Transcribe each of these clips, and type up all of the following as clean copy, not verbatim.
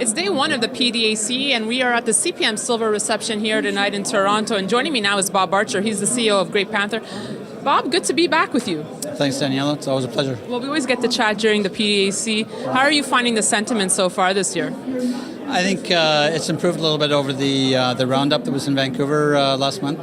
It's day one of the PDAC, and we are at the CPM Silver reception here tonight in Toronto. And joining me now is Bob Archer. He's the CEO of Great Panther. Bob, good to be back with you. Thanks, Daniela. It's always a pleasure. Well, we always get to chat during the PDAC. How are you finding the sentiment so far this year? I think it's improved a little bit over the roundup that was in Vancouver last month.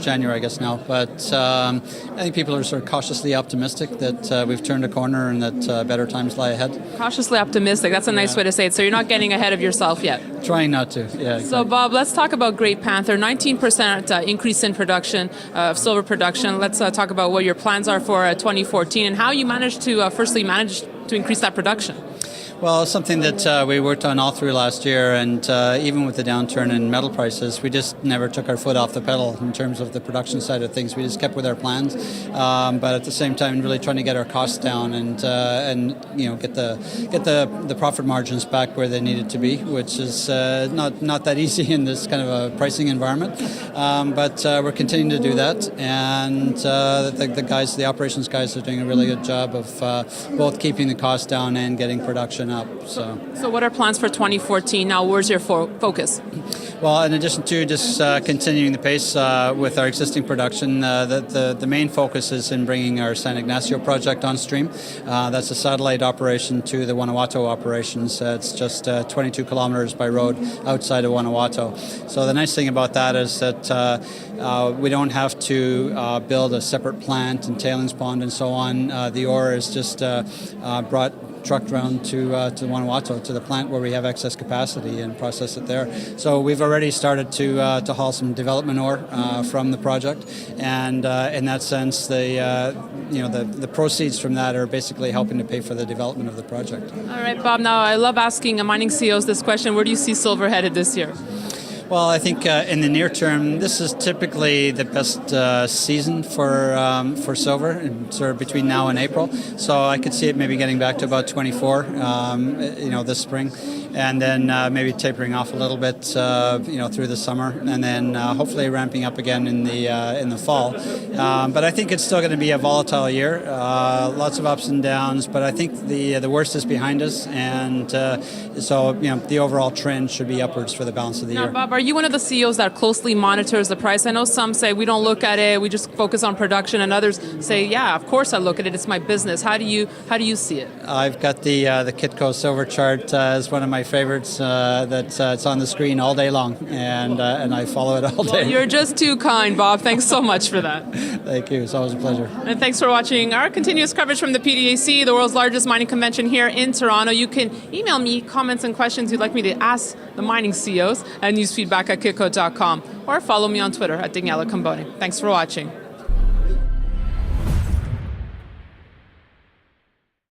January, I guess now. But I think people are sort of cautiously optimistic that we've turned a corner and that better times lie ahead. Cautiously optimistic. That's a nice way to say it. So you're not getting ahead of yourself yet. Trying not to. Yeah. Exactly. So Bob, let's talk about Great Panther. 19% increase in production of silver production. Let's talk about what your plans are for 2014 and how you managed to firstly manage to increase that production. Well, it's something that we worked on all through last year, and even with the downturn in metal prices, we just never took our foot off the pedal in terms of the production side of things. We just kept with our plans, but at the same time, really trying to get our costs down and get the profit margins back where they needed to be, which is not that easy in this kind of a pricing environment. But we're continuing to do that, and the operations guys are doing a really good job of both keeping the costs down and getting production up. So what are plans for 2014 now? Where's your focus? Well, in addition to just continuing the pace with our existing production, the main focus is in bringing our San Ignacio project on stream. That's a satellite operation to the Guanajuato operations. It's just 22 kilometers by road outside of Guanajuato. So the nice thing about that is that we don't have to build a separate plant and tailings pond and so on. The ore is just trucked around to Guanajuato, to the plant where we have excess capacity, and process it there. So we've already started to haul some development ore from the project, and in that sense, the proceeds from that are basically helping to pay for the development of the project. All right, Bob. Now I love asking mining CEOs this question: where do you see silver headed this year? Well, I think in the near term, this is typically the best season for silver, sort of between now and April. So I could see it maybe getting back to about 24, this spring, and then maybe tapering off a little bit, through the summer, and then hopefully ramping up again in the fall. But I think it's still going to be a volatile year, lots of ups and downs. But I think the worst is behind us, and so the overall trend should be upwards for the balance of the year. Bob, are you one of the CEOs that closely monitors the price? I know some say we don't look at it, we just focus on production, and others say, yeah, of course I look at it, it's my business. How do you see it? I've got the Kitco silver chart as one of my favorites. It's on the screen all day long, and I follow it all day. Well, you're just too kind, Bob. Thanks so much for that. Thank you. It's always a pleasure. And thanks for watching our continuous coverage from the PDAC, the world's largest mining convention here in Toronto. You can email me comments and questions you'd like me to ask the mining CEOs and use feedback at kitco.com, or follow me on Twitter at Daniela Camboni. Thanks for watching.